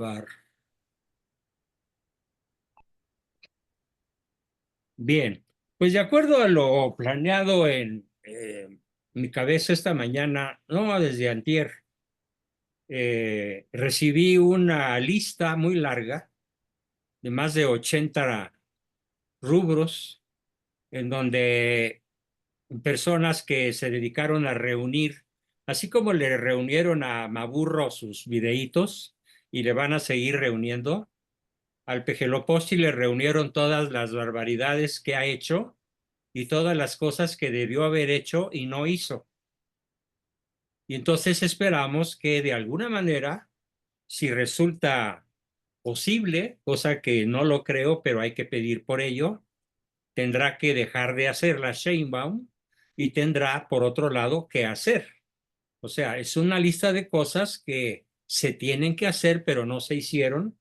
Grabar. Bien, pues de acuerdo a lo planeado en mi cabeza esta mañana, no desde antier, recibí una lista muy larga de más de 80 rubros en donde personas que se dedicaron a reunir, así como le reunieron a Maburro sus videitos y le van a seguir reuniendo, al Pejeloposti le reunieron todas las barbaridades que ha hecho y todas las cosas que debió haber hecho y no hizo. Y entonces esperamos que de alguna manera, si resulta posible, cosa que no lo creo, pero hay que pedir por ello, tendrá que dejar de hacer la Sheinbaum y tendrá, por otro lado, que hacer. O sea, es una lista de cosas que se tienen que hacer, pero no se hicieron,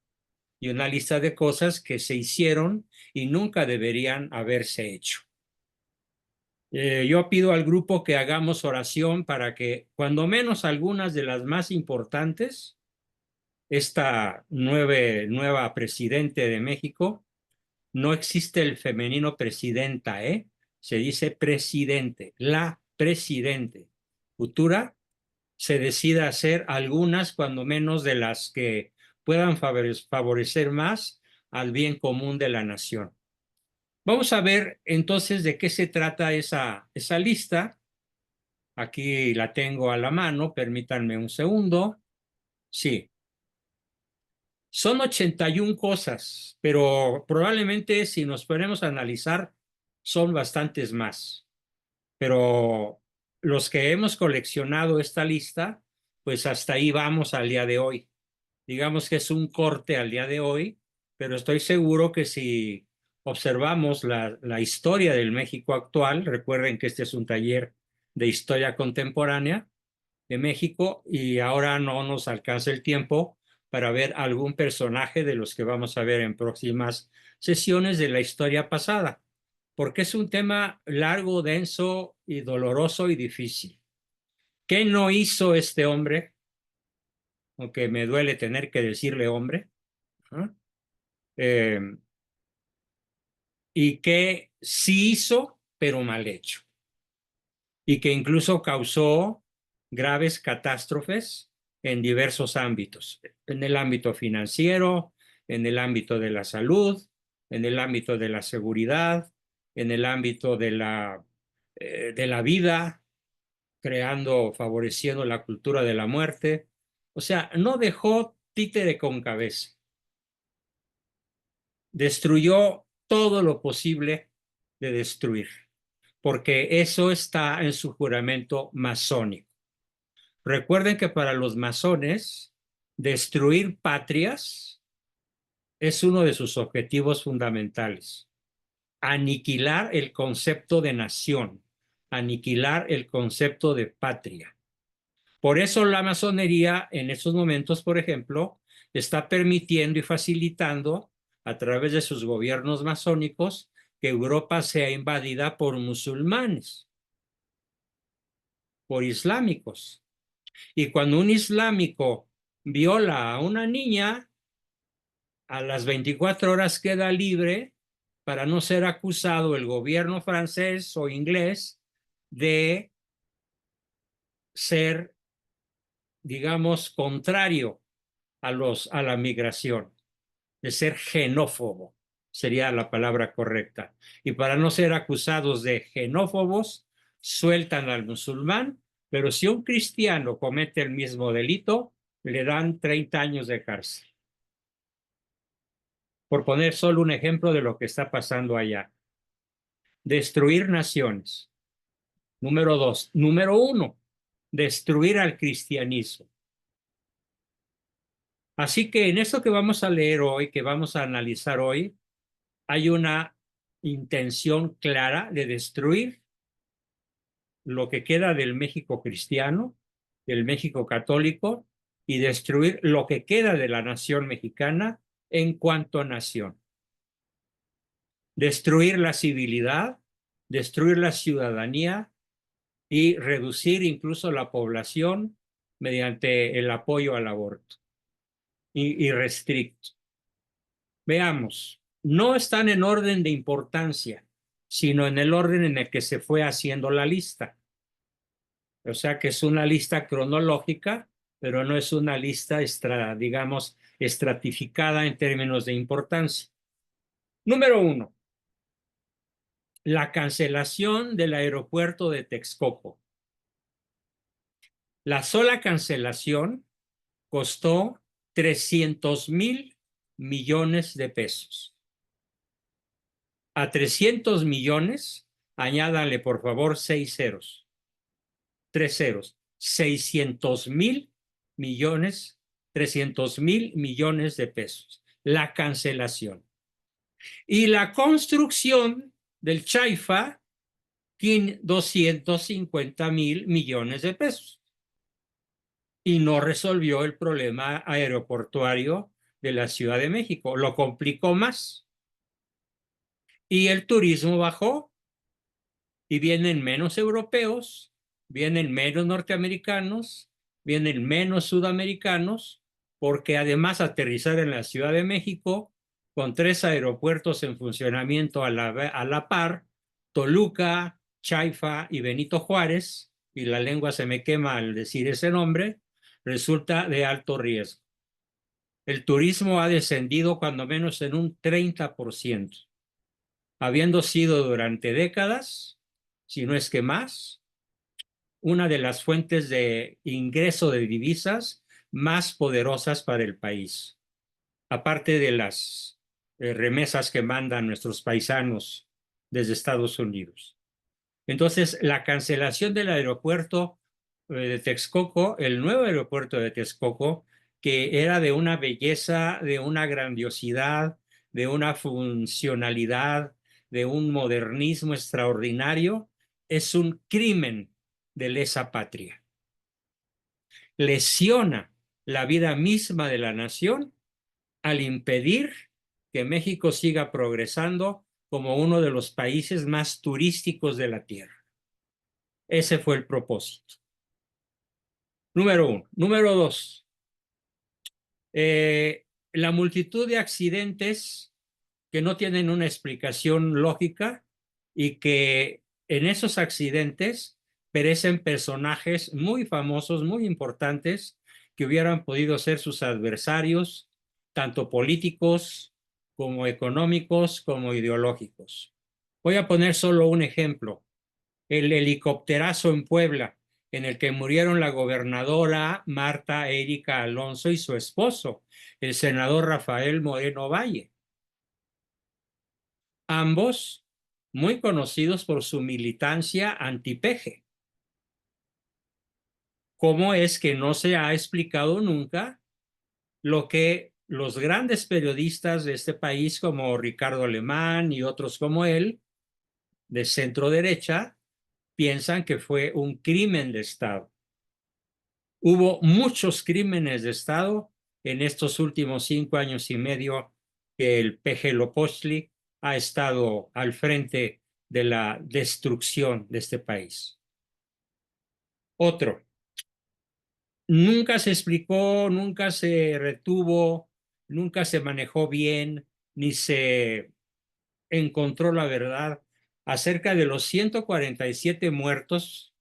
y una lista de cosas que se hicieron y nunca deberían haberse hecho. Yo pido al grupo que hagamos oración para que, cuando menos algunas de las más importantes, esta nueva presidente de México, no existe el femenino presidenta, ¿eh? Se dice presidente, la presidente futura, se decida hacer algunas, cuando menos, de las que puedan favorecer más al bien común de la nación. Vamos a ver entonces de qué se trata esa lista. Aquí la tengo a la mano, permítanme un segundo. Sí, son 81 cosas, pero probablemente si nos ponemos a analizar son bastantes más. Pero los que hemos coleccionado esta lista, pues hasta ahí vamos al día de hoy. Digamos que es un corte al día de hoy, pero estoy seguro que si observamos la historia del México actual, recuerden que este es un taller de historia contemporánea de México y ahora no nos alcanza el tiempo para ver algún personaje de los que vamos a ver en próximas sesiones de la historia pasada, porque es un tema largo, denso y doloroso y difícil. ¿Qué no hizo este hombre? Aunque me duele tener que decirle hombre. ¿No? Eh, y que sí hizo, pero mal hecho. Y que incluso causó graves catástrofes en diversos ámbitos, en el ámbito financiero, en el ámbito de la salud, en el ámbito de la seguridad, en el ámbito de la vida, creando, favoreciendo la cultura de la muerte. O sea, no dejó títere con cabeza. Destruyó todo lo posible de destruir, porque eso está en su juramento masónico. Recuerden que para los masones, destruir patrias es uno de sus objetivos fundamentales. Aniquilar el concepto de nación, aniquilar el concepto de patria. Por eso la masonería en estos momentos, por ejemplo, está permitiendo y facilitando a través de sus gobiernos masónicos que Europa sea invadida por musulmanes, por islámicos. Y cuando un islámico viola a una niña, a las 24 horas queda libre para no ser acusado el gobierno francés o inglés de ser, digamos, contrario a la migración, de ser xenófobo, sería la palabra correcta. Y para no ser acusados de xenófobos, sueltan al musulmán, pero si un cristiano comete el mismo delito, le dan 30 años de cárcel. Por poner solo un ejemplo de lo que está pasando allá. Destruir naciones. Número dos. Número uno, destruir al cristianismo. Así que en esto que vamos a leer hoy, que vamos a analizar hoy, hay una intención clara de destruir lo que queda del México cristiano, del México católico, y destruir lo que queda de la nación mexicana en cuanto a nación. Destruir la civilidad, destruir la ciudadanía y reducir incluso la población mediante el apoyo al aborto. y restricto. Veamos, no están en orden de importancia, sino en el orden en el que se fue haciendo la lista. O sea que es una lista cronológica, pero no es una lista, digamos, estratificada en términos de importancia. Número 1, la cancelación del aeropuerto de Texcoco. La sola cancelación costó 300,000 millones de pesos. A 300 millones, añádale por favor 6 ceros, 3 ceros, 600,000 millones, 300,000 millones de pesos. La cancelación. Y la construcción del Chaifa, 250,000 millones de pesos. Y no resolvió el problema aeroportuario de la Ciudad de México, lo complicó más. Y el turismo bajó y vienen menos europeos, vienen menos norteamericanos, vienen menos sudamericanos, porque además aterrizar en la Ciudad de México con 3 aeropuertos en funcionamiento a la par, Toluca, Chaifa y Benito Juárez, y la lengua se me quema al decir ese nombre, resulta de alto riesgo. El turismo ha descendido cuando menos en un 30%, habiendo sido durante décadas, si no es que más, una de las fuentes de ingreso de divisas más poderosas para el país, aparte de las remesas que mandan nuestros paisanos desde Estados Unidos. Entonces, la cancelación del aeropuerto de Texcoco, el nuevo aeropuerto de Texcoco, que era de una belleza, de una grandiosidad, de una funcionalidad, de un modernismo extraordinario, es un crimen de lesa patria. Lesiona la vida misma de la nación al impedir que México siga progresando como uno de los países más turísticos de la Tierra. Ese fue el propósito. Número 1. Número 2. La multitud de accidentes que no tienen una explicación lógica y que en esos accidentes perecen personajes muy famosos, muy importantes, que hubieran podido ser sus adversarios, tanto políticos como económicos como ideológicos. Voy a poner solo un ejemplo: el helicópterazo en Puebla, en el que murieron la gobernadora Marta Erika Alonso y su esposo, el senador Rafael Moreno Valle. Ambos muy conocidos por su militancia anti-PG. ¿Cómo es que no se ha explicado nunca lo que los grandes periodistas de este país, como Ricardo Alemán y otros como él, de centro derecha, piensan que fue un crimen de Estado? Hubo muchos crímenes de Estado en estos últimos 5 años y medio que el PG Lopostli ha estado al frente de la destrucción de este país. Otro, nunca se explicó, nunca se retuvo, nunca se manejó bien, ni se encontró la verdad acerca de los 147 muertos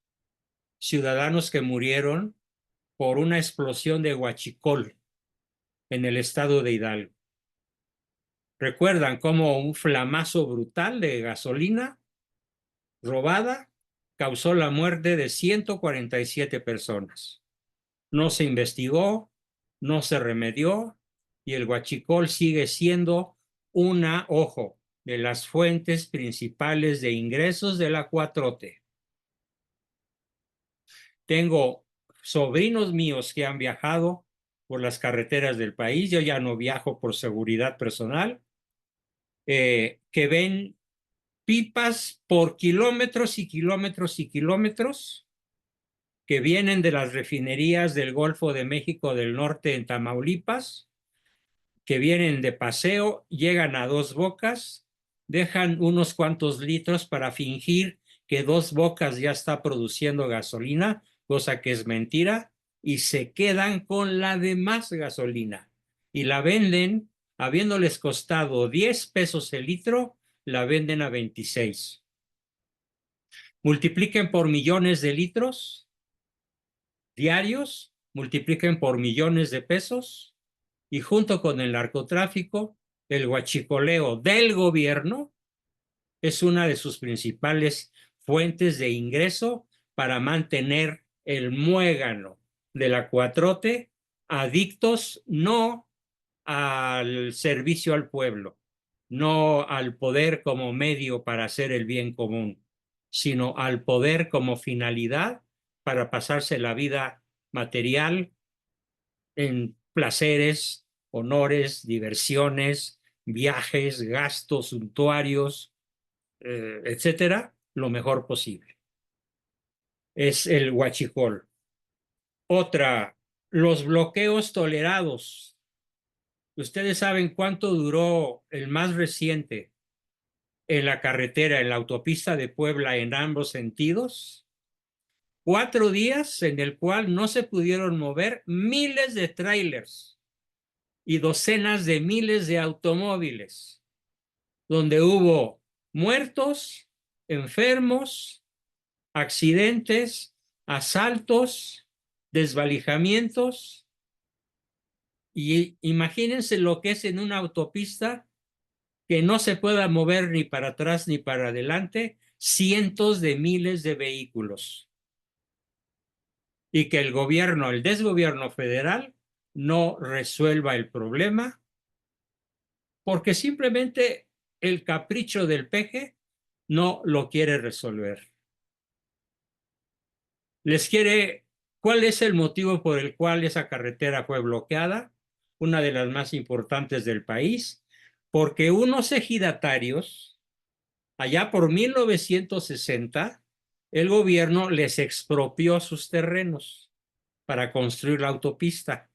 ciudadanos que murieron por una explosión de huachicol en el estado de Hidalgo. ¿Recuerdan cómo un flamazo brutal de gasolina robada causó la muerte de 147 personas? No se investigó, no se remedió, y el huachicol sigue siendo ojo, de las fuentes principales de ingresos de la 4T. Tengo sobrinos míos que han viajado por las carreteras del país. Yo ya no viajo por seguridad personal, que ven pipas por kilómetros y kilómetros y kilómetros que vienen de las refinerías del Golfo de México del Norte en Tamaulipas, que vienen de paseo, llegan a Dos Bocas, dejan unos cuantos litros para fingir que Dos Bocas ya está produciendo gasolina, cosa que es mentira, y se quedan con la demás gasolina. y la venden, habiéndoles costado 10 pesos el litro, la venden a 26. Multipliquen por millones de litros diarios, multipliquen por millones de pesos y junto con el narcotráfico, el huachicoleo del gobierno es una de sus principales fuentes de ingreso para mantener el muégano de la 4T adictos no al servicio al pueblo, no al poder como medio para hacer el bien común, sino al poder como finalidad para pasarse la vida material en placeres, honores, diversiones, viajes, gastos suntuarios, etcétera, lo mejor posible. Es el huachicol. Otra, los bloqueos tolerados. ¿Ustedes saben cuánto duró el más reciente en la carretera, en la autopista de Puebla en ambos sentidos? 4 días en el cual no se pudieron mover miles de trailers y docenas de miles de automóviles, donde hubo muertos, enfermos, accidentes, asaltos, desvalijamientos. Y imagínense lo que es en una autopista que no se pueda mover ni para atrás ni para adelante cientos de miles de vehículos y que el gobierno, el desgobierno federal, no resuelva el problema porque simplemente el capricho del peje no lo quiere resolver. ¿Cuál es el motivo por el cual esa carretera fue bloqueada? Una de las más importantes del país, porque unos ejidatarios, allá por 1960, el gobierno les expropió sus terrenos para construir la autopista.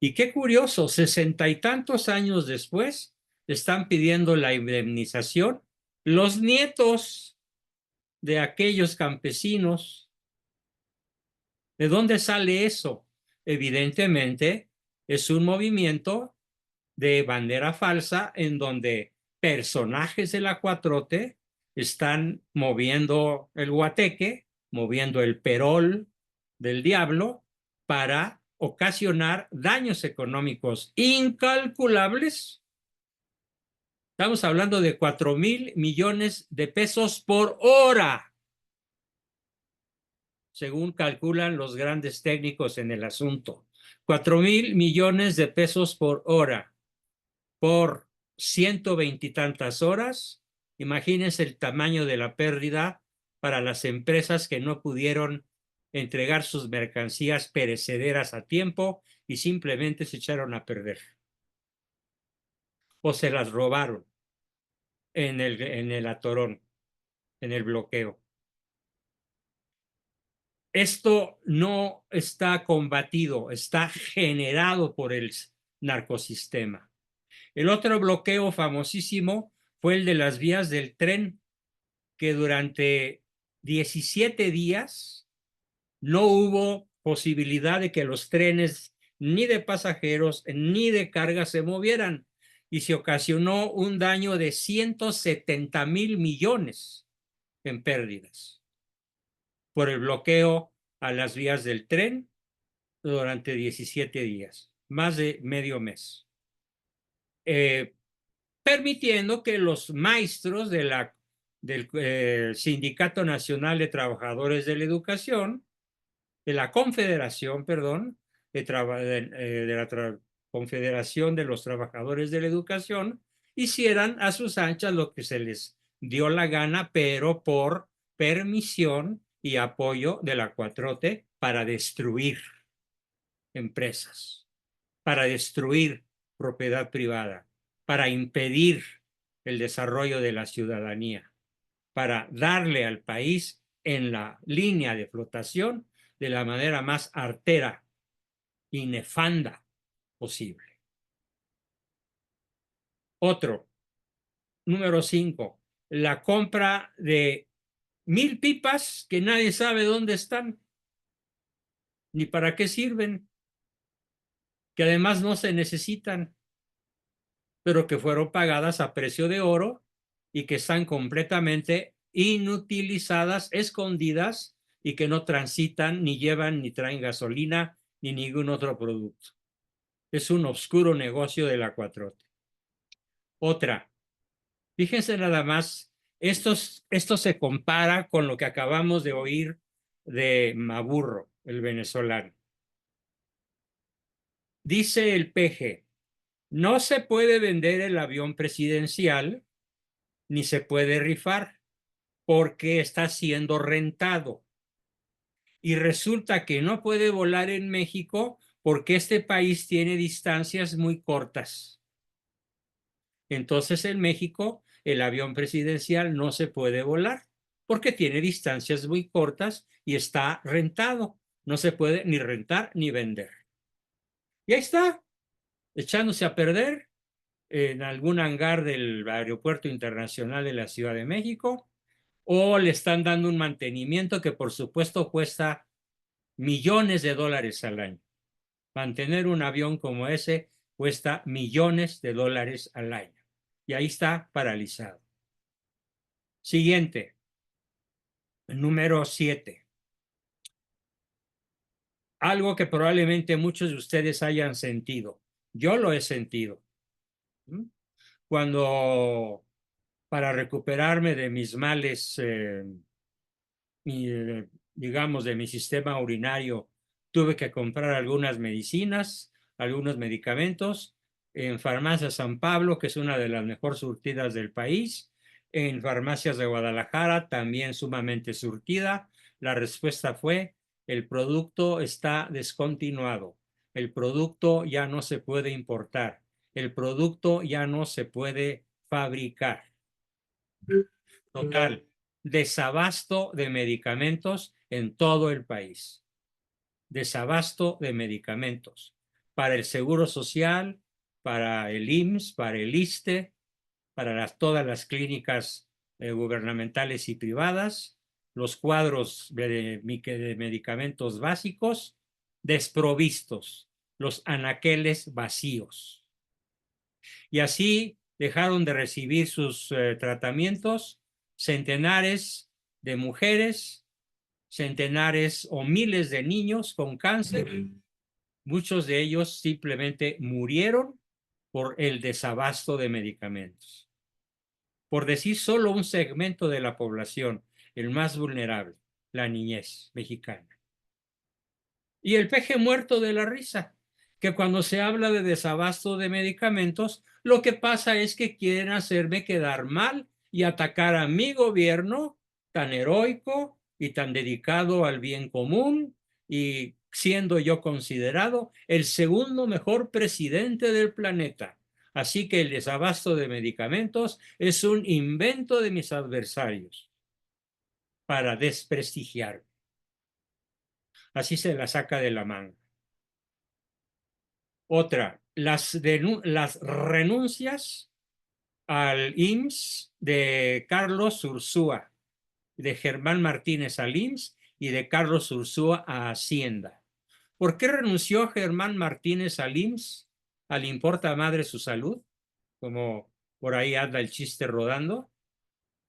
Y qué curioso, 60 y tantos años después, están pidiendo la indemnización los nietos de aquellos campesinos. ¿De dónde sale eso? Evidentemente, es un movimiento de bandera falsa en donde personajes de la 4T están moviendo el guateque, moviendo el perol del diablo para ocasionar daños económicos incalculables. Estamos hablando de 4,000 millones de pesos por hora, según calculan los grandes técnicos en el asunto. 4,000 millones de pesos por hora, por 120 y tantas horas. Imagínense el tamaño de la pérdida para las empresas que no pudieron entregar sus mercancías perecederas a tiempo y simplemente se echaron a perder o se las robaron en el atorón, en el bloqueo. Esto no está combatido, está generado por el narcosistema. El otro bloqueo famosísimo fue el de las vías del tren, que durante 17 días no hubo posibilidad de que los trenes ni de pasajeros ni de carga se movieran y se ocasionó un daño de 170,000 millones en pérdidas por el bloqueo a las vías del tren durante 17 días, más de medio mes, permitiendo que los maestros del Sindicato Nacional de Trabajadores de la Educación, de la Confederación, perdón, de la Confederación de los Trabajadores de la Educación, hicieran a sus anchas lo que se les dio la gana, pero por permisión y apoyo de la 4T para destruir empresas, para destruir propiedad privada, para impedir el desarrollo de la ciudadanía, para darle al país en la línea de flotación de la manera más artera y nefanda posible. Otro, número 5, la compra de 1,000 pipas que nadie sabe dónde están ni para qué sirven, que además no se necesitan, pero que fueron pagadas a precio de oro y que están completamente inutilizadas, escondidas y que no transitan, ni llevan, ni traen gasolina, ni ningún otro producto. Es un oscuro negocio de la 4T. Otra, fíjense nada más, esto se compara con lo que acabamos de oír de Maburro, el venezolano. Dice el PG, no se puede vender el avión presidencial ni se puede rifar porque está siendo rentado. Y resulta que no puede volar en México porque este país tiene distancias muy cortas. Entonces en México el avión presidencial no se puede volar porque tiene distancias muy cortas y está rentado. No se puede ni rentar ni vender. Y ahí está, echándose a perder en algún hangar del Aeropuerto Internacional de la Ciudad de México, o le están dando un mantenimiento que por supuesto cuesta millones de dólares al año. Mantener un avión como ese cuesta millones de dólares al año. Y ahí está paralizado. Siguiente, número 7. Algo que probablemente muchos de ustedes hayan sentido. Yo lo he sentido. Cuando para recuperarme de mis males, digamos, de mi sistema urinario, tuve que comprar algunas medicinas, algunos medicamentos en Farmacia San Pablo, que es una de las mejor surtidas del país, en farmacias de Guadalajara, también sumamente surtida. La respuesta fue, el producto está descontinuado, el producto ya no se puede importar, el producto ya no se puede fabricar. Total, desabasto de medicamentos en todo el país. Desabasto de medicamentos para el Seguro Social, para el IMSS, para el ISSSTE, para todas las clínicas gubernamentales y privadas, los cuadros de medicamentos básicos desprovistos, los anaqueles vacíos. Y así dejaron de recibir sus tratamientos centenares de mujeres, centenares o miles de niños con cáncer. Muchos de ellos simplemente murieron por el desabasto de medicamentos. Por decir solo un segmento de la población, el más vulnerable, la niñez mexicana. Y el peje muerto de la risa, que cuando se habla de desabasto de medicamentos, lo que pasa es que quieren hacerme quedar mal y atacar a mi gobierno tan heroico y tan dedicado al bien común, y siendo yo considerado el segundo mejor presidente del planeta. Así que el desabasto de medicamentos es un invento de mis adversarios para desprestigiarme. Así se la saca de la manga. Otra, las renuncias al IMSS de Carlos Ursúa, de Germán Martínez al IMSS y de Carlos Ursúa a Hacienda. ¿Por qué renunció Germán Martínez al IMSS? ¿Al importa madre su salud? Como por ahí anda el chiste rodando.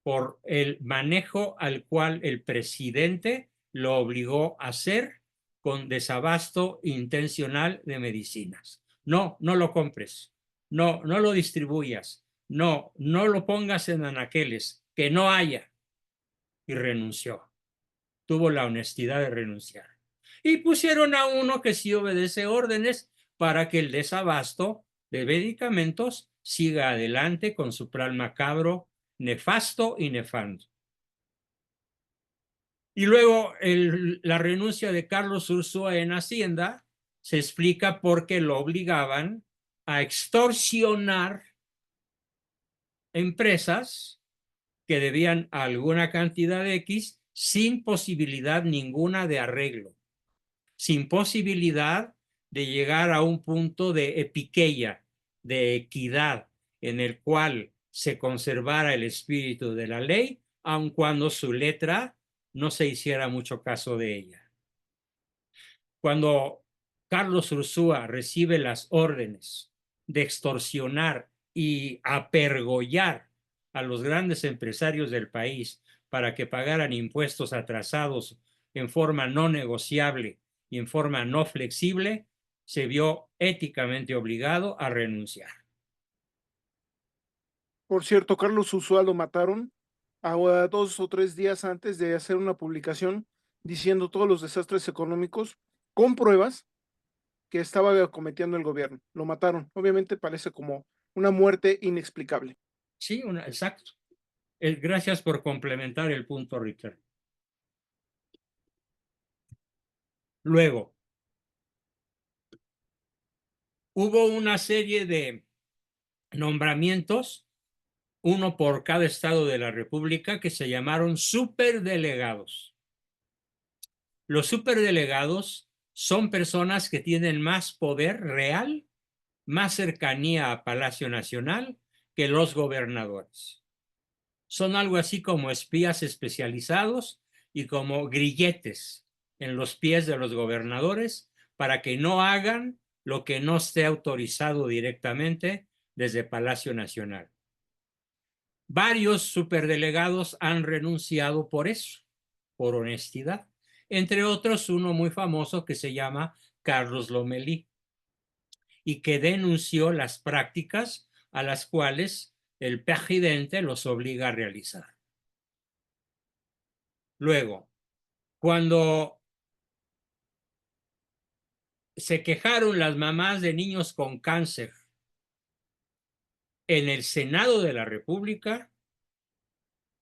Por el manejo al cual el presidente lo obligó a hacer con desabasto intencional de medicinas. No, no lo compres. No, no lo distribuyas. No, no lo pongas en anaqueles. Que no haya. Y renunció. Tuvo la honestidad de renunciar. Y pusieron a uno que sí obedece órdenes para que el desabasto de medicamentos siga adelante con su plan macabro, nefasto y nefando. Y luego la renuncia de Carlos Ursúa en Hacienda se explica porque lo obligaban a extorsionar empresas que debían alguna cantidad de X sin posibilidad ninguna de arreglo, sin posibilidad de llegar a un punto de epiqueia, de equidad, en el cual se conservara el espíritu de la ley, aun cuando su letra no se hiciera mucho caso de ella. Cuando Carlos Ursúa recibe las órdenes de extorsionar y apergollar a los grandes empresarios del país para que pagaran impuestos atrasados en forma no negociable y en forma no flexible, se vio éticamente obligado a renunciar. Por cierto, Carlos Usual lo mataron a 2 o 3 días antes de hacer una publicación diciendo todos los desastres económicos con pruebas que estaba cometiendo el gobierno. Lo mataron. Obviamente parece como una muerte inexplicable. Sí, exacto. Gracias por complementar el punto, Richard. Luego, hubo una serie de nombramientos, uno por cada estado de la República, que se llamaron superdelegados. Los superdelegados son personas que tienen más poder real, más cercanía a Palacio Nacional que los gobernadores. Son algo así como espías especializados y como grilletes en los pies de los gobernadores para que no hagan lo que no esté autorizado directamente desde Palacio Nacional. Varios superdelegados han renunciado por eso, por honestidad. Entre otros, uno muy famoso que se llama Carlos Lomelí y que denunció las prácticas a las cuales el presidente los obliga a realizar. Luego, cuando se quejaron las mamás de niños con cáncer en el Senado de la República,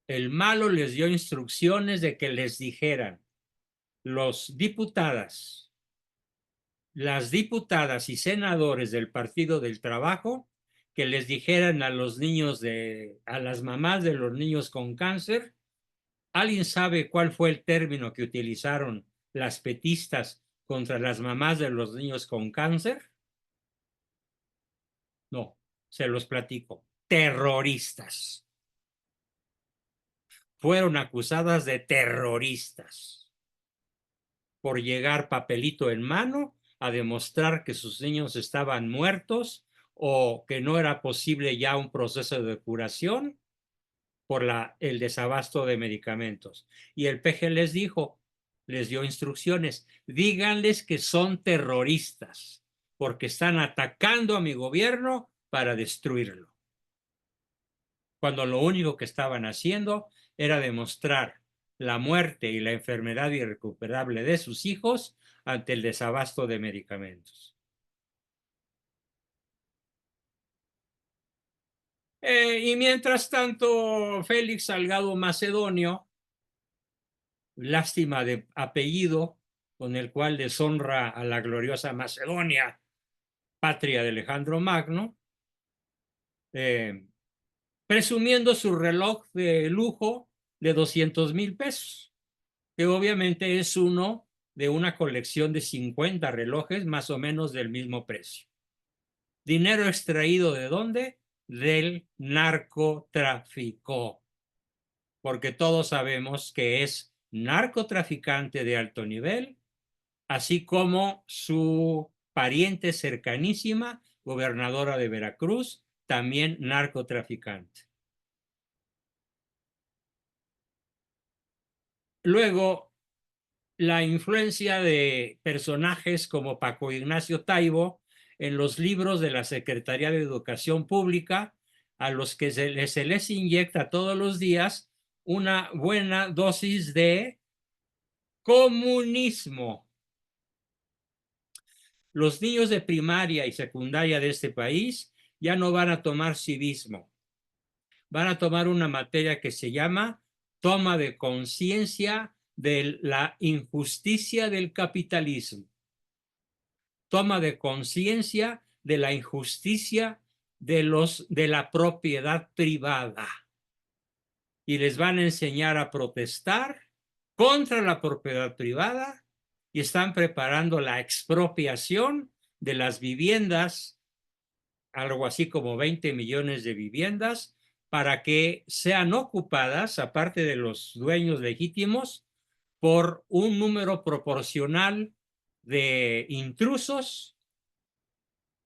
el malo les dio instrucciones de que les dijeran las diputadas y senadores del Partido del Trabajo que les dijeran a los niños a las mamás de los niños con cáncer. ¿Alguien sabe cuál fue el término que utilizaron las petistas contra las mamás de los niños con cáncer? No, se los platico. Terroristas. Fueron acusadas de terroristas por llegar papelito en mano a demostrar que sus niños estaban muertos o que no era posible ya un proceso de curación por el desabasto de medicamentos. Y el PG les dio instrucciones, díganles que son terroristas porque están atacando a mi gobierno para destruirlo. Cuando lo único que estaban haciendo era demostrar la muerte y la enfermedad irrecuperable de sus hijos ante el desabasto de medicamentos. Y mientras tanto, Félix Salgado Macedonio, lástima de apellido, con el cual deshonra a la gloriosa Macedonia, patria de Alejandro Magno, presumiendo su reloj de lujo de 200,000 pesos, que obviamente es uno de una colección de 50 relojes más o menos del mismo precio. ¿Dinero extraído de dónde? Del narcotráfico, porque todos sabemos que es narcotraficante de alto nivel, así como su pariente cercanísima, gobernadora de Veracruz, también narcotraficante. Luego, la influencia de personajes como Paco Ignacio Taibo en los libros de la Secretaría de Educación Pública, a los que se les inyecta todos los días una buena dosis de comunismo. Los niños de primaria y secundaria de este país ya no van a tomar civismo, van a tomar una materia que se llama toma de conciencia de la injusticia del capitalismo, toma de conciencia de la injusticia de la propiedad privada, y les van a enseñar a protestar contra la propiedad privada y están preparando la expropiación de las viviendas, algo así como 20 millones de viviendas, para que sean ocupadas, aparte de los dueños legítimos, por un número proporcional de intrusos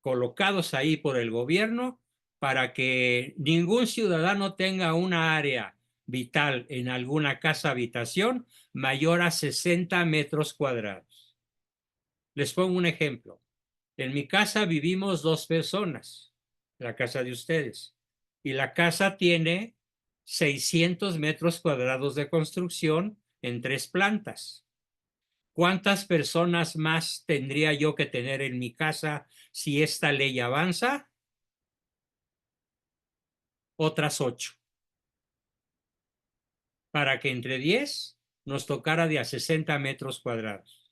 colocados ahí por el gobierno para que ningún ciudadano tenga una área vital en alguna casa habitación mayor a 60 metros cuadrados. Les pongo un ejemplo. En mi casa vivimos 2 personas, la casa de ustedes, y la casa tiene 600 metros cuadrados de construcción en 3 plantas. ¿Cuántas personas más tendría yo que tener en mi casa si esta ley avanza? Otras 8. Para que entre 10 nos tocara de a 60 metros cuadrados.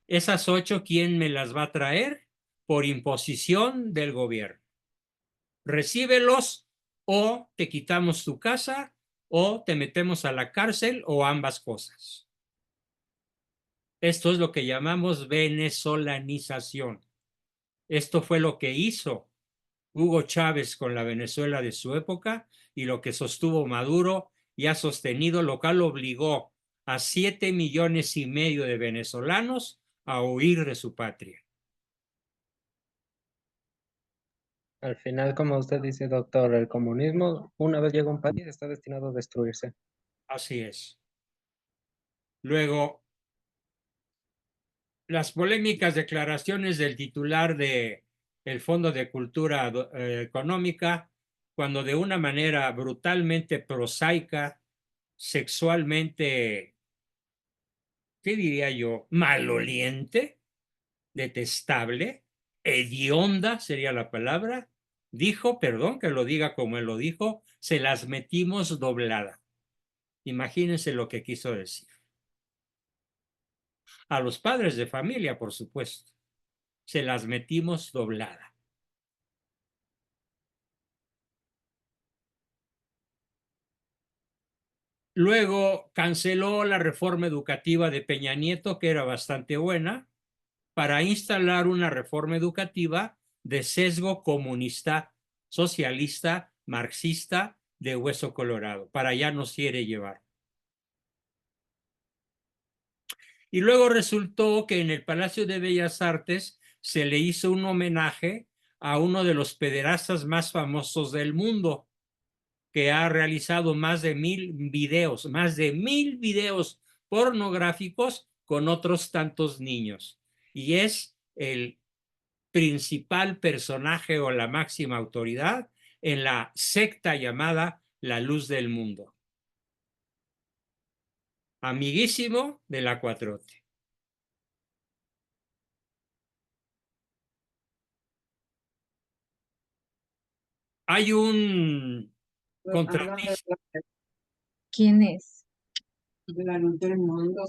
Esas 8, ¿quién me las va a traer? Por imposición del gobierno. Recíbelos o te quitamos tu casa o te metemos a la cárcel o ambas cosas. Esto es lo que llamamos venezolanización. Esto fue lo que hizo Hugo Chávez con la Venezuela de su época y lo que sostuvo Maduro y ha sostenido, lo cual obligó a 7,5 millones de venezolanos a huir de su patria. Al final, como usted dice, doctor, el comunismo, una vez llega a un país, está destinado a destruirse. Así es. Luego, las polémicas declaraciones del titular del Fondo de Cultura Económica, cuando de una manera brutalmente prosaica, sexualmente, ¿qué diría yo? Maloliente, detestable, hedionda sería la palabra, dijo, perdón que lo diga como él lo dijo, se las metimos doblada. Imagínense lo que quiso decir. A los padres de familia, por supuesto, se las metimos doblada. Luego canceló la reforma educativa de Peña Nieto, que era bastante buena, para instalar una reforma educativa de sesgo comunista, socialista, marxista, de hueso colorado. Para allá nos quiere llevar. Y luego resultó que en el Palacio de Bellas Artes se le hizo un homenaje a uno de los pederastas más famosos del mundo, que ha realizado más de 1,000 videos pornográficos con otros tantos niños. Y es el principal personaje o la máxima autoridad en la secta llamada La Luz del Mundo. Amiguísimo de la 4T. Hay un contratista. ¿Quién es? De la luz del mundo.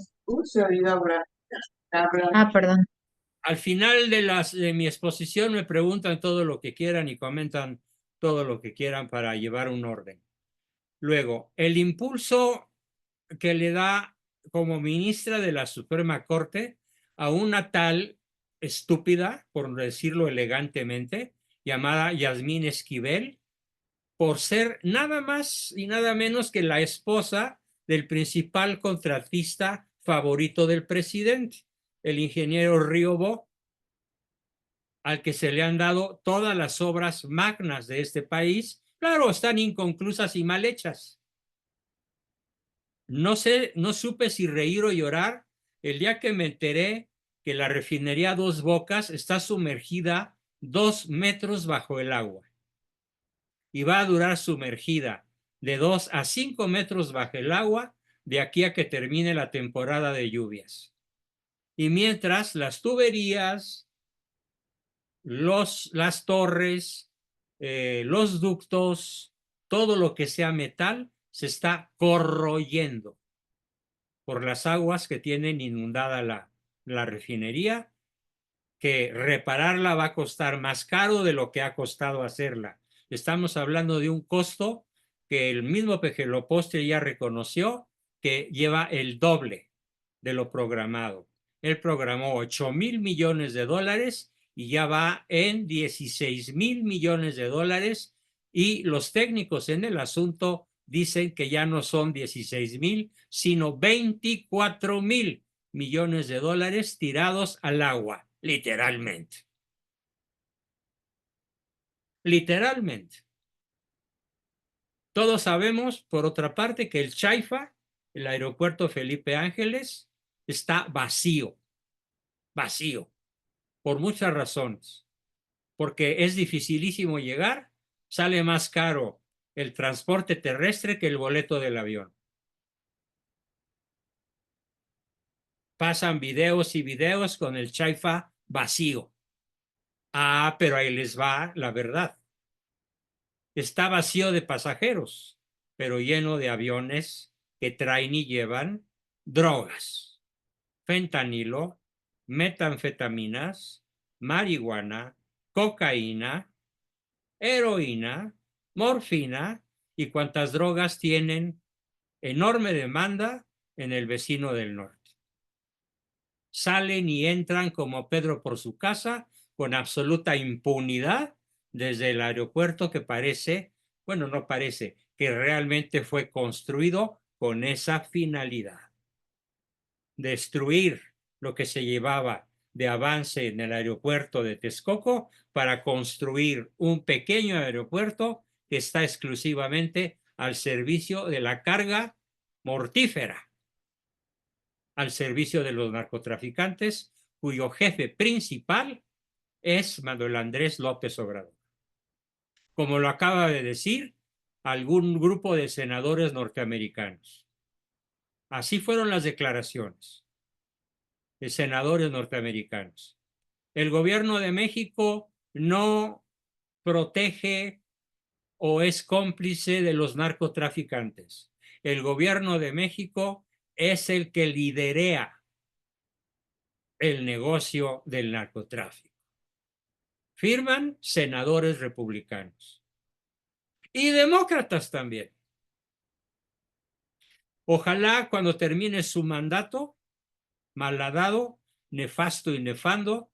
Se ha oído hablar. Ah, perdón. Al final de mi exposición me preguntan todo lo que quieran y comentan todo lo que quieran para llevar un orden. Luego, el impulso que le da como ministra de la Suprema Corte a una tal estúpida, por decirlo elegantemente, llamada Yasmín Esquivel, por ser nada más y nada menos que la esposa del principal contratista favorito del presidente, el ingeniero Riobó, al que se le han dado todas las obras magnas de este país. Claro, están inconclusas y mal hechas. No sé, no supe si reír o llorar el día que me enteré que la refinería Dos Bocas está sumergida 2 metros bajo el agua y va a durar sumergida de 2 a 5 metros bajo el agua de aquí a que termine la temporada de lluvias. Y mientras las tuberías, las torres, los ductos, todo lo que sea metal se está corroyendo por las aguas que tienen inundada la refinería, que repararla va a costar más caro de lo que ha costado hacerla. Estamos hablando de un costo que el mismo Pejelopostre ya reconoció que lleva el doble de lo programado. Él programó 8,000 millones de dólares y ya va en 16,000 millones de dólares, y los técnicos en el asunto dicen que ya no son 16,000, sino 24,000 millones de dólares tirados al agua, literalmente. Literalmente. Todos sabemos, por otra parte, que el Chaifa, el aeropuerto Felipe Ángeles, está vacío, vacío, por muchas razones. Porque es dificilísimo llegar, sale más caro el transporte terrestre que el boleto del avión. Pasan videos y videos con el Chaifa vacío. Ah, pero ahí les va la verdad. Está vacío de pasajeros, pero lleno de aviones que traen y llevan drogas, fentanilo, metanfetaminas, marihuana, cocaína, heroína, morfina y cuantas drogas tienen enorme demanda en el vecino del norte. Salen y entran como Pedro por su casa con absoluta impunidad desde el aeropuerto que parece, bueno, no parece, que realmente fue construido con esa finalidad. Destruir lo que se llevaba de avance en el aeropuerto de Texcoco para construir un pequeño aeropuerto que está exclusivamente al servicio de la carga mortífera, al servicio de los narcotraficantes, cuyo jefe principal es Manuel Andrés López Obrador. Como lo acaba de decir algún grupo de senadores norteamericanos. Así fueron las declaraciones de senadores norteamericanos. El gobierno de México no protege o es cómplice de los narcotraficantes. El gobierno de México es el que liderea el negocio del narcotráfico. Firman senadores republicanos y demócratas también. Ojalá cuando termine su mandato, malhadado, nefasto y nefando,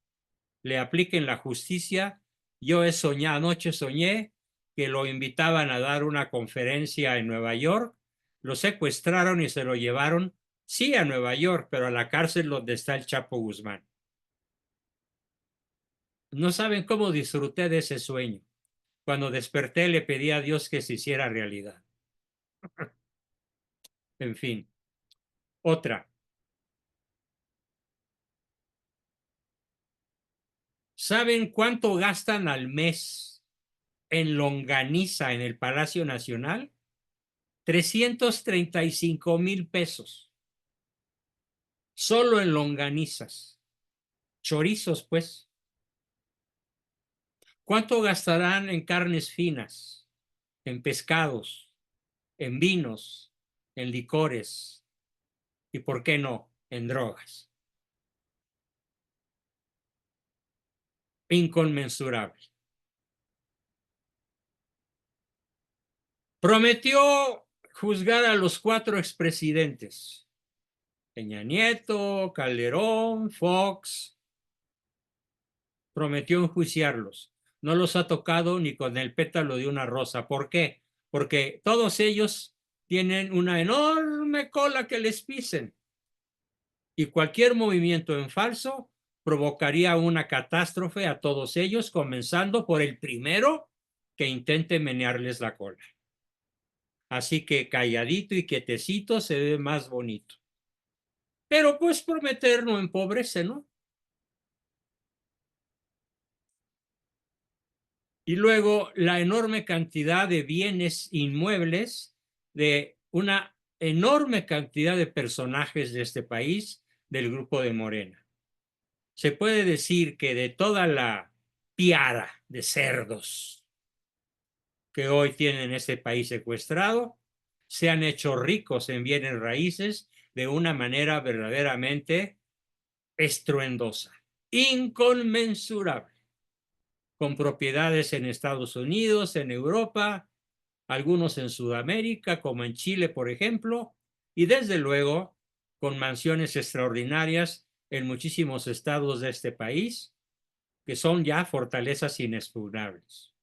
le apliquen la justicia. Yo anoche soñé que lo invitaban a dar una conferencia en Nueva York, lo secuestraron y se lo llevaron, sí, a Nueva York, pero a la cárcel donde está el Chapo Guzmán. No saben cómo disfruté de ese sueño. Cuando desperté le pedí a Dios que se hiciera realidad. En fin. Otra. ¿Saben cuánto gastan al mes en longaniza en el Palacio Nacional? 335,000 pesos. Solo en longanizas. Chorizos, pues. ¿Cuánto gastarán en carnes finas, en pescados, en vinos, en licores y, por qué no, en drogas? Inconmensurable. Prometió juzgar a los 4 expresidentes: Peña Nieto, Calderón, Fox. Prometió enjuiciarlos. No los ha tocado ni con el pétalo de una rosa. ¿Por qué? Porque todos ellos tienen una enorme cola que les pisen. Y cualquier movimiento en falso provocaría una catástrofe a todos ellos, comenzando por el primero que intente menearles la cola. Así que calladito y quietecito se ve más bonito. Pero pues prometer no empobrece, ¿no? Y luego la enorme cantidad de bienes inmuebles de una enorme cantidad de personajes de este país, del grupo de Morena. Se puede decir que de toda la piara de cerdos que hoy tienen este país secuestrado, se han hecho ricos en bienes raíces de una manera verdaderamente estruendosa, inconmensurable, con propiedades en Estados Unidos, en Europa, algunos en Sudamérica, como en Chile, por ejemplo, y desde luego con mansiones extraordinarias en muchísimos estados de este país, que son ya fortalezas inexpugnables.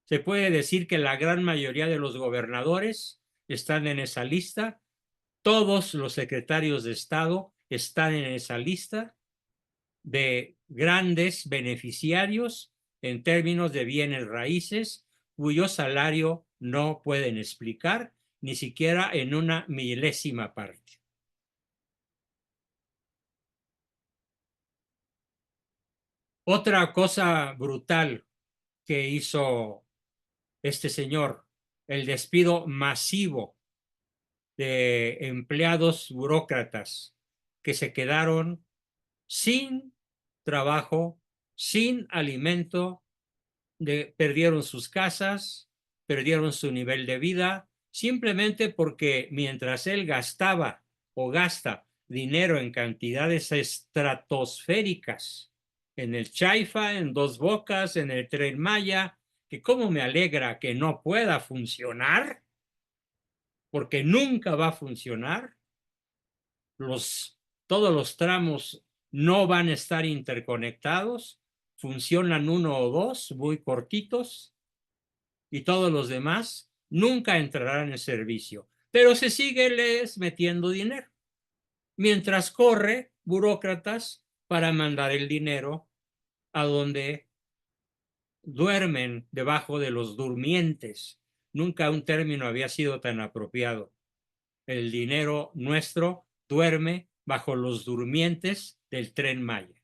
Se puede decir que la gran mayoría de los gobernadores están en esa lista Todos los secretarios de Estado están en esa lista de grandes beneficiarios en términos de bienes raíces cuyo salario no pueden explicar ni siquiera en una milésima parte. Otra cosa brutal que hizo este señor, el despido masivo de empleados burócratas que se quedaron sin trabajo, sin alimento, perdieron sus casas, perdieron su nivel de vida, simplemente porque mientras él gastaba o gasta dinero en cantidades estratosféricas, en el Chaifa, en Dos Bocas, en el Tren Maya, que cómo me alegra que no pueda funcionar, porque nunca va a funcionar. Todos los tramos no van a estar interconectados, funcionan uno o dos muy cortitos y todos los demás nunca entrarán en servicio. Pero se sigue les metiendo dinero, mientras corre burócratas para mandar el dinero a donde duermen debajo de los durmientes. Nunca un término había sido tan apropiado. El dinero nuestro duerme bajo los durmientes del Tren Maya.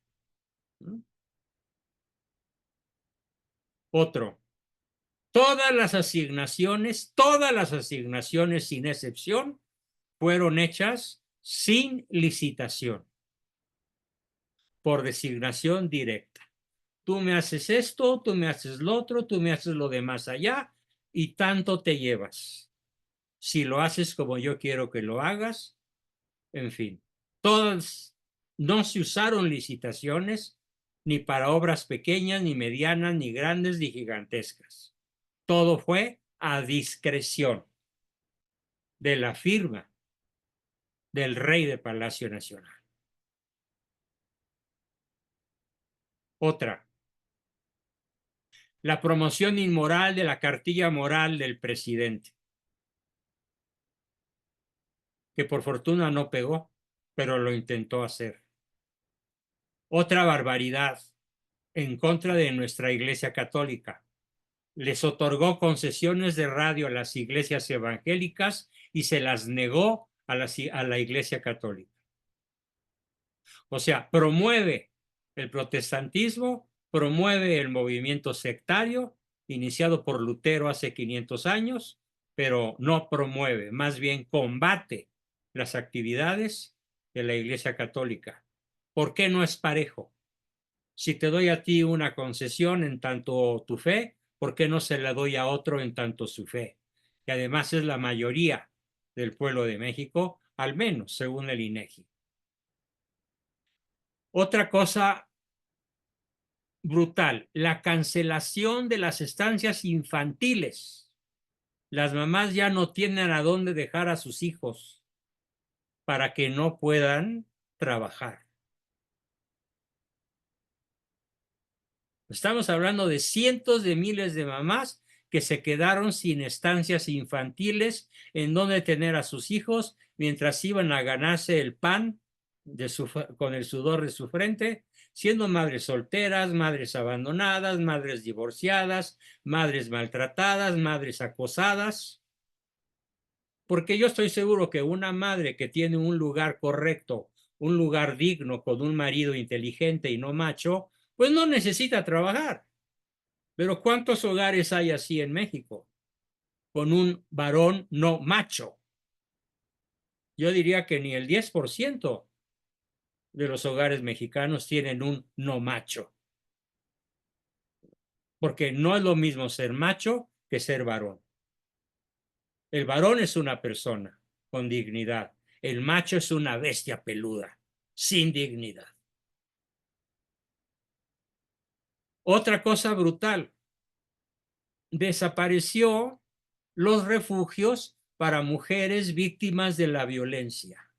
Otro. Todas las asignaciones sin excepción, fueron hechas sin licitación, por designación directa. Tú me haces esto, tú me haces lo otro, tú me haces lo de más allá y tanto te llevas. Si lo haces como yo quiero que lo hagas, en fin. Todas no se usaron licitaciones ni para obras pequeñas, ni medianas, ni grandes, ni gigantescas. Todo fue a discreción de la firma del rey de Palacio Nacional. Otra. La promoción inmoral de la cartilla moral del presidente, que por fortuna no pegó, pero lo intentó hacer. Otra barbaridad en contra de nuestra Iglesia Católica. Les otorgó concesiones de radio a las iglesias evangélicas y se las negó a la Iglesia Católica. O sea, promueve el protestantismo, promueve el movimiento sectario iniciado por Lutero hace 500 años, pero no promueve, más bien combate las actividades de la Iglesia Católica. ¿Por qué no es parejo? Si te doy a ti una concesión en tanto tu fe, ¿por qué no se la doy a otro en tanto su fe? Que además es la mayoría del pueblo de México, al menos según el INEGI. Otra cosa brutal, la cancelación de las estancias infantiles. Las mamás ya no tienen a dónde dejar a sus hijos para que no puedan trabajar. Estamos hablando de cientos de miles de mamás que se quedaron sin estancias infantiles en donde tener a sus hijos mientras iban a ganarse el pan con el sudor de su frente, siendo madres solteras, madres abandonadas, madres divorciadas, madres maltratadas, madres acosadas. Porque yo estoy seguro que una madre que tiene un lugar correcto, un lugar digno, con un marido inteligente y no macho, pues no necesita trabajar. Pero ¿cuántos hogares hay así en México? Con un varón no macho. Yo diría que ni el 10% de los hogares mexicanos tienen un no macho. Porque no es lo mismo ser macho que ser varón. El varón es una persona con dignidad. El macho es una bestia peluda, sin dignidad. Otra cosa brutal. Desapareció los refugios para mujeres víctimas de la violencia.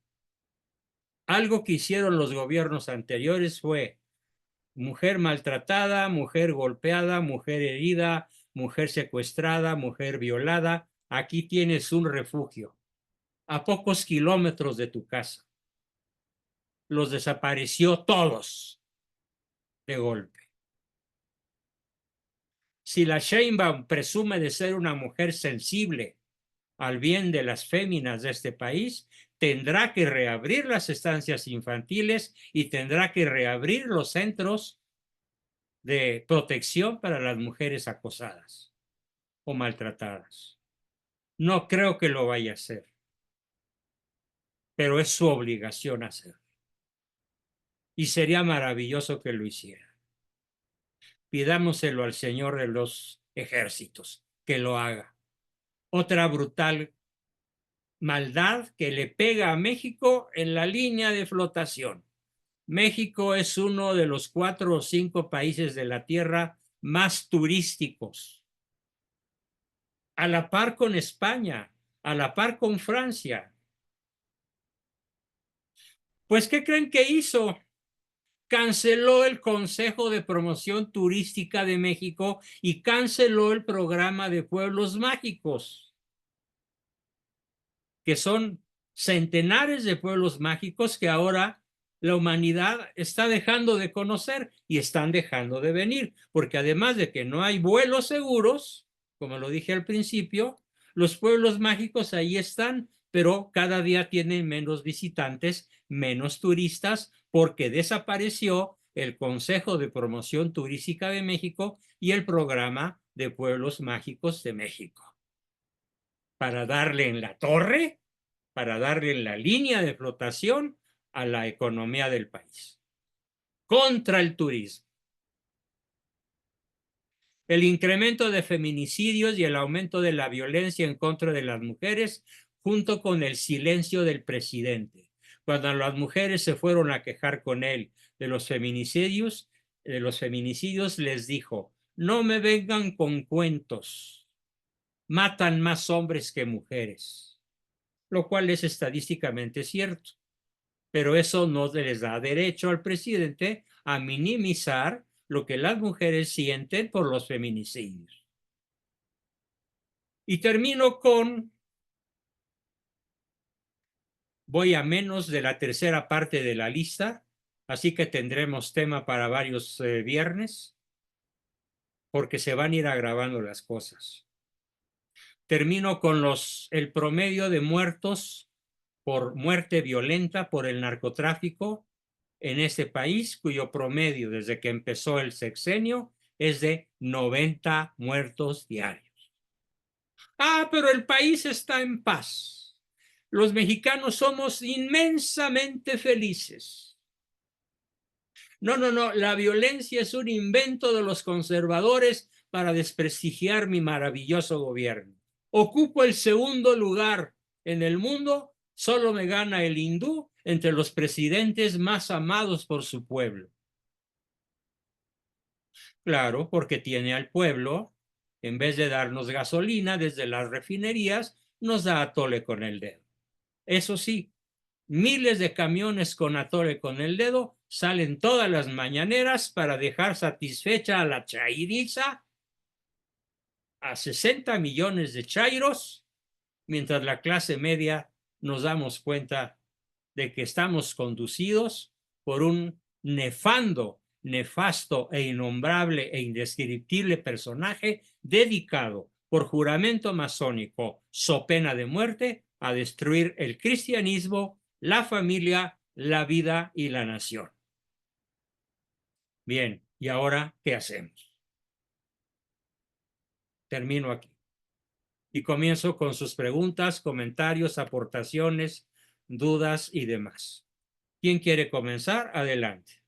Algo que hicieron los gobiernos anteriores fue mujer maltratada, mujer golpeada, mujer herida, mujer secuestrada, mujer violada. Aquí tienes un refugio. a pocos kilómetros de tu casa. Los desapareció todos de golpe. Si la Sheinbaum presume de ser una mujer sensible al bien de las féminas de este país, tendrá que reabrir las estancias infantiles y tendrá que reabrir los centros de protección para las mujeres acosadas o maltratadas. No creo que lo vaya a hacer, pero es su obligación hacerlo. Y sería maravilloso que lo hiciera. Pidámoselo al Señor de los ejércitos, que lo haga. Otra brutal maldad que le pega a México en la línea de flotación. México es uno de los 4 o 5 países de la Tierra más turísticos, a la par con España, a la par con Francia. Pues, ¿qué creen que hizo? Canceló el Consejo de Promoción Turística de México y canceló el programa de pueblos mágicos, que son centenares de pueblos mágicos que ahora la humanidad está dejando de conocer y están dejando de venir, porque además de que no hay vuelos seguros, como lo dije al principio, los pueblos mágicos ahí están, pero cada día tienen menos visitantes, menos turistas, porque desapareció el Consejo de Promoción Turística de México y el programa de pueblos mágicos de México. Para darle en la torre, para darle en la línea de flotación a la economía del país. Contra el turismo. El incremento de feminicidios y el aumento de la violencia en contra de las mujeres, junto con el silencio del presidente. Cuando las mujeres se fueron a quejar con él de los feminicidios, les dijo: no me vengan con cuentos, matan más hombres que mujeres, lo cual es estadísticamente cierto. Pero eso no les da derecho al presidente a minimizar lo que las mujeres sienten por los feminicidios. Y termino con, voy a menos de la tercera parte de la lista, así que tendremos tema para varios viernes, porque se van a ir agravando las cosas. Termino con el promedio de muertos por muerte violenta por el narcotráfico en este país, cuyo promedio desde que empezó el sexenio es de 90 muertos diarios. Pero el país está en paz. Los mexicanos somos inmensamente felices. No, la violencia es un invento de los conservadores para desprestigiar mi maravilloso gobierno. Ocupo el segundo lugar en el mundo, solo me gana el hindú entre los presidentes más amados por su pueblo. Claro, porque tiene al pueblo, en vez de darnos gasolina desde las refinerías, nos da atole con el dedo. Eso sí, miles de camiones con atole con el dedo salen todas las mañaneras para dejar satisfecha a la chairiza, a 60 millones de chairos, mientras la clase media nos damos cuenta de que estamos conducidos por un nefasto e innombrable e indescriptible personaje dedicado por juramento masónico, so pena de muerte, a destruir el cristianismo, la familia, la vida y la nación. Bien, ¿y ahora qué hacemos? Termino aquí. Y comienzo con sus preguntas, comentarios, aportaciones, dudas y demás. ¿Quién quiere comenzar? Adelante.